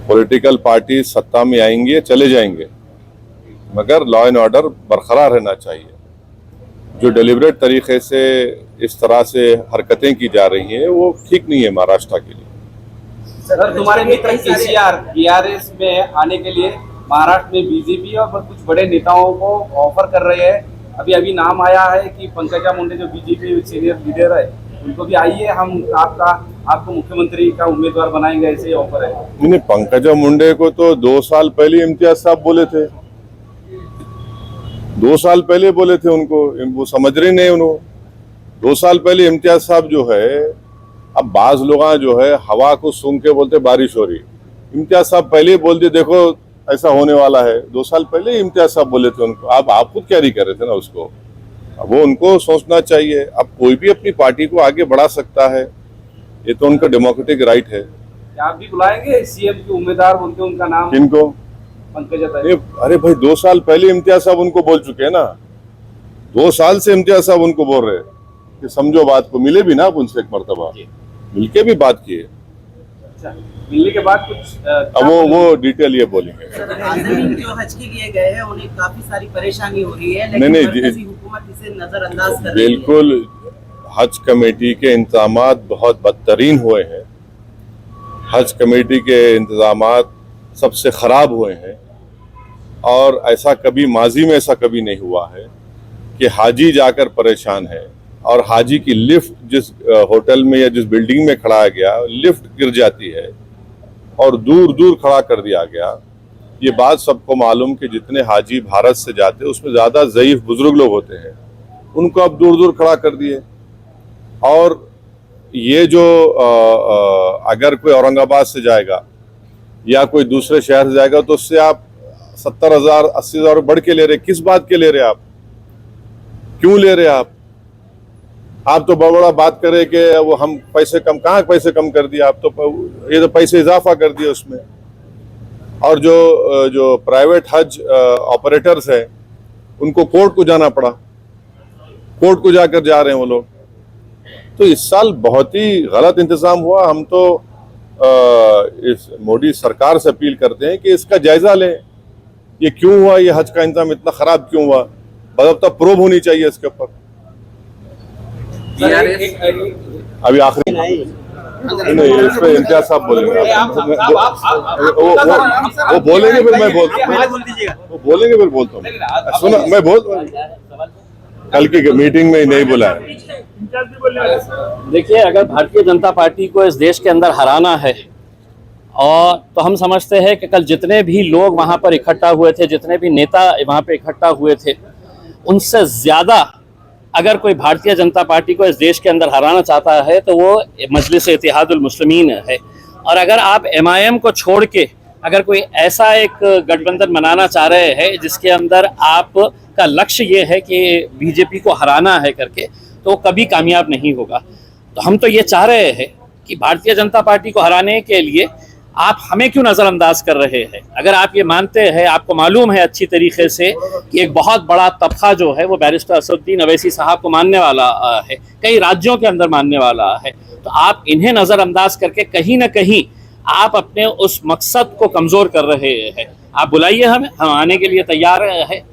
Political party सत्ता में आएंगे चले जाएंगे, मगर लॉ एंड ऑर्डर बरकरार रहना चाहिए। जो डेलिब्रेट तरीके से इस तरह से हरकतें की जा रही हैं वो ठीक नहीं है महाराष्ट्र के लिए। सर, तुम्हारे मित्र केसीआर बीआरएस में आने के लिए महाराष्ट्र में बीजेपी और कुछ बड़े नेताओं को ऑफर कर रहे हैं। अभी नाम आया है कि पंकजा मुंडे जो बीजेपी सीनियर लीडर है उनको भी आइए, हम आपको मुख्यमंत्री का उम्मीदवार बनाएंगे, ऐसे ऑफर है। नहीं, पंकजा मुंडे को तो 2 साल पहले इम्तियाज साहब बोले थे, 2 साल पहले बोले थे उनको, वो समझ रहे नहीं उन्होंने। 2 साल पहले इम्तियाज साहब जो है, अब बाज लोग जो है हवा को सूंघ के बोलते बारिश हो रही। इम्तियाज साहब पहले ही बोलते देखो ऐसा होने वाला है, 2 साल पहले ही इम्तियाज साहब बोले थे उनको। आप खुद कैरी कर रहे थे ना उसको, अब वो उनको सोचना चाहिए। अब कोई भी अपनी पार्टी को आगे बढ़ा सकता है, ये तो उनका डेमोक्रेटिक राइट है। आप भी बुलाएंगे सीएम के उम्मीदवार बोलते उनका नाम? किनको? पंकजा। अरे भाई 2 साल पहले इम्तियाज साहब उनको बोल चुके हैं ना, 2 साल से इम्तियाज साहब उनको बोल रहे हैं कि समझो बात को। मिले भी ना आप उनसे एक मर्तबा, मिलके भी बात किए। अच्छा, मिलने के बाद कुछ अब वो डिटेल ये बोलेंगे। जो हज के लिए गए हैं उन्हें काफी सारी परेशानी हो रही है, लेकिन मरकजी हुकूमत इसे नजरअंदाज कर रही है। बिल्कुल, हज कमेटी के इंतजामात बहुत बदतरीन हुए हैं। हज कमेटी के इंतजामात सबसे खराब हुए हैं और ऐसा कभी माजी में ऐसा कभी नहीं हुआ है कि हाजी जाकर परेशान है और हाजी की लिफ्ट जिस होटल में या जिस बिल्डिंग में खड़ा गया लिफ्ट गिर जाती है और दूर दूर खड़ा कर दिया गया। ये बात सबको मालूम कि जितने हाजी भारत से जाते हैं उसमें ज़्यादा ज़ईफ बुजुर्ग लोग होते हैं, उनको अब दूर दूर खड़ा कर दिए। और ये जो अगर कोई औरंगाबाद से जाएगा या कोई दूसरे शहर से जाएगा तो उससे आप 70,000 80,000 बढ़ के ले रहे। किस बात के ले रहे आप? क्यों ले रहे आप तो बड़ा बात करे कि वो हम पैसे कम, कहाँ पैसे कम कर दिया आप तो, ये तो पैसे इजाफा कर दिया उसमें। और जो प्राइवेट हज ऑपरेटर्स हैं उनको कोर्ट को जाना पड़ा, कोर्ट को जाकर जा रहे हैं वो लोग। तो इस साल बहुत ही गलत इंतजाम हुआ। हम तो इस मोदी सरकार से अपील करते हैं कि इसका जायजा लें, ये क्यों हुआ, ये हज का इंतजाम इतना खराब क्यों हुआ, बज़ाब्ता प्रोब होनी चाहिए इसके ऊपर। अभी आखिरी नहीं, इस पे इम्तियाज साहब बोलेंगे, वो बोलेंगे फिर मैं वो बोलेंगे फिर बोलता हूँ। सुना, मैं कल की मीटिंग में नहीं बोला है। देखिए, अगर भारतीय जनता पार्टी को इस देश के अंदर हराना है और तो हम समझते हैं कि कल जितने भी लोग वहाँ पर इकट्ठा हुए थे, जितने भी नेता वहाँ पे इकट्ठा हुए थे, उनसे ज़्यादा अगर कोई भारतीय जनता पार्टी को इस देश के अंदर हराना चाहता है तो वो मजलिस इत्तेहादुल मुस्लिमीन है। और अगर आप एमआईएम को छोड़ के अगर कोई ऐसा एक गठबंधन बनाना चाह रहे हैं जिसके अंदर आपका लक्ष्य ये है कि बीजेपी को हराना है करके, तो कभी कामयाब नहीं होगा। तो हम तो ये चाह रहे हैं कि भारतीय जनता पार्टी को हराने के लिए आप हमें क्यों नज़रअंदाज कर रहे हैं? अगर आप ये मानते हैं, आपको मालूम है अच्छी तरीके से कि एक बहुत बड़ा तबका जो है वो बैरिस्टर असदुद्दीन अवैसी साहब को मानने वाला है, कई राज्यों के अंदर मानने वाला है, तो आप इन्हें नज़रअंदाज करके कहीं ना कहीं आप अपने उस मकसद को कमज़ोर कर रहे हैं। आप बुलाइए हमें, हम आने के लिए तैयार है।